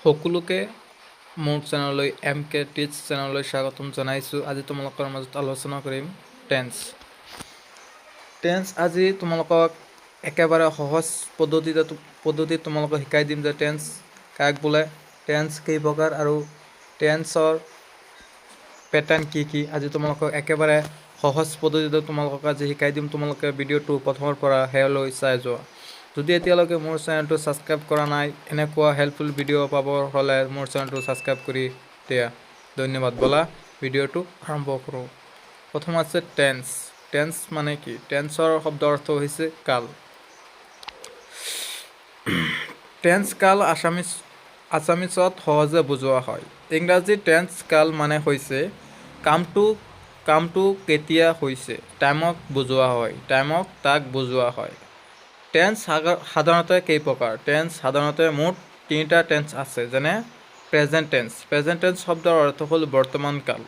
সকলোকে মোৰ চেনেললৈ MK টিচ চেনেললৈ স্বাগতম জনাইছোঁ। আজি তোমালোকৰ মাজত আলোচনা কৰিম টেন্স। আজি তোমালোকক একেবাৰে সহজ পদ্ধতিত তোমালোকক শিকাই দিম যে টেন্স কাক বোলে, টেন্স কেই প্ৰকাৰ আৰু টেন্সৰ পেটাৰ্ণ কি। আজি তোমালোকক একেবাৰে সহজ পদ্ধতিতে তোমালোকক আজি শিকাই দিম। তোমালোকে ভিডিঅ'টো প্ৰথমৰ পৰা শেষলৈ চাই যোৱা। যদি এতিয়ালৈকে মোৰ চেনেলটো ছাবস্ক্ৰাইব কৰা নাই, এনেকুৱা হেল্পফুল ভিডিঅ' পাব হ'লে মোৰ চেনেলটো ছাবস্ক্ৰাইব কৰি দিয়া। ধন্যবাদ। ব'লা ভিডিঅ'টো আৰম্ভ কৰোঁ। প্ৰথম আছে টেন্স। টেন্স মানে কি? টেন্সৰ শব্দ অৰ্থ হৈছে কাল। টেন্স কাল আছামিছত সহজে বুজোৱা হয়। ইংৰাজী টেন্স কাল মানে হৈছে কামটো কেতিয়া হৈছে টাইমক বুজোৱা হয়। টেন্স সাধাৰণতে কেই প্ৰকাৰ? টেন্স সাধাৰণতে মুঠ তিনিটা টেন্স আছে, যেনে প্ৰেজেণ্ট টেন্স। প্ৰেজেণ্ট টেন্স শব্দৰ অৰ্থ হ'ল বৰ্তমান কাল।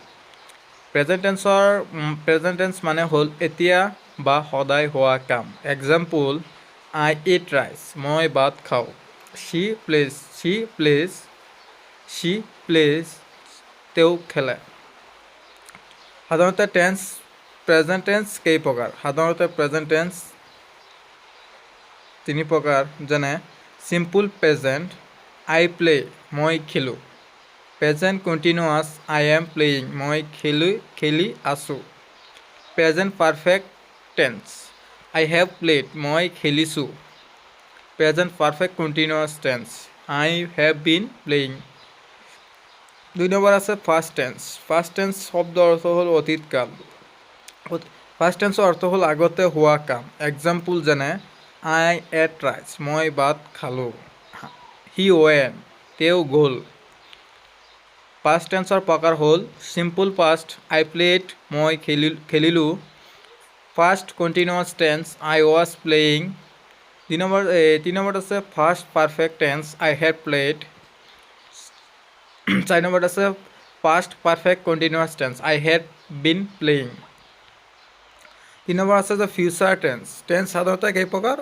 প্ৰেজেণ্ট টেন্স মানে হ'ল এতিয়া বা সদায় হোৱা কাম। এক্সাম্পল, আই ইট ৰাইচ, মই ভাত খাওঁ। শ্বি প্লেজ, তেওঁ খেলে। সাধাৰণতে প্ৰেজেণ্ট টেন্স কেই প্ৰকাৰ? সাধাৰণতে প্ৰেজেণ্ট টেন্স তিনি প্ৰকাৰ, যেনে চিম্পল প্ৰেজেণ্ট, আই প্লে, মই খেলোঁ। Present continuous, I am playing, মই খেলি আছোঁ। Present perfect tense, I have played, মই খেলিছোঁ। Present perfect continuous tense, I have been playing. 2 number আছে ফাৰ্ষ্ট টেন্স। ফাৰ্ষ্ট টেন্স শব্দৰ অৰ্থ হ'ল অতীত কাল। ফাৰ্ষ্ট টেন্সৰ অৰ্থ হ'ল আগতে হোৱা কাম। এক্সাম্পল যেনে আই এট ৰাইচ, মই ভাত খালোঁ। হি ৱেণ্ট, তেওঁ গ'ল। পাষ্ট টেন্সৰ প্ৰকাৰ হ'ল চিম্পল পাষ্ট, আই প্লেড, মই খেলিলোঁ। First continuous tense, I was playing. 3 নম্বৰত আছে first perfect tense, I had played. 4 নম্বৰত আছে past perfect continuous tense, I had been playing. 3 number আছে যে ফিউচাৰ টেন্স। টেন্স সাধাৰণতে কেই প্ৰকাৰ?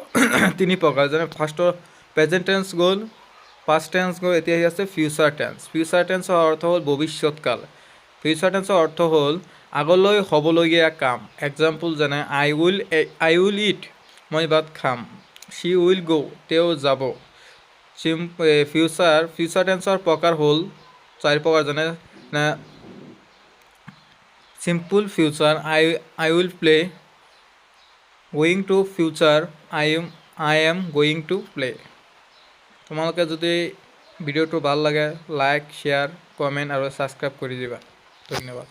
3 প্ৰকাৰ, যেনে ফাৰ্ষ্টৰ প্ৰেজেণ্ট টেন্স গ'ল, পাষ্ট টেন্স গ'ল, এতিয়া আছে ফিউচাৰ টেন্স। ফিউচাৰ টেন্সৰ অৰ্থ হ'ল ভৱিষ্যৎকাল। ফিউচাৰ টেন্সৰ অৰ্থ হ'ল আগলৈ হ'বলগীয়া কাম। এক্সাম্পল যেনে আই উইল ইট, মই ভাত খাম। শ্বি উইল গো, তেওঁ যাব। ফিউচাৰ টেন্সৰ প্ৰকাৰ হ'ল 4 প্ৰকাৰ, যেনে simple future, I will play. Going to future, I am going to play. তোমালোকে যদি ভিডিঅ'টো ভাল লাগে লাইক, শ্বেয়াৰ, কমেণ্ট আৰু ছাবস্ক্ৰাইব কৰি দিবা। ধন্যবাদ।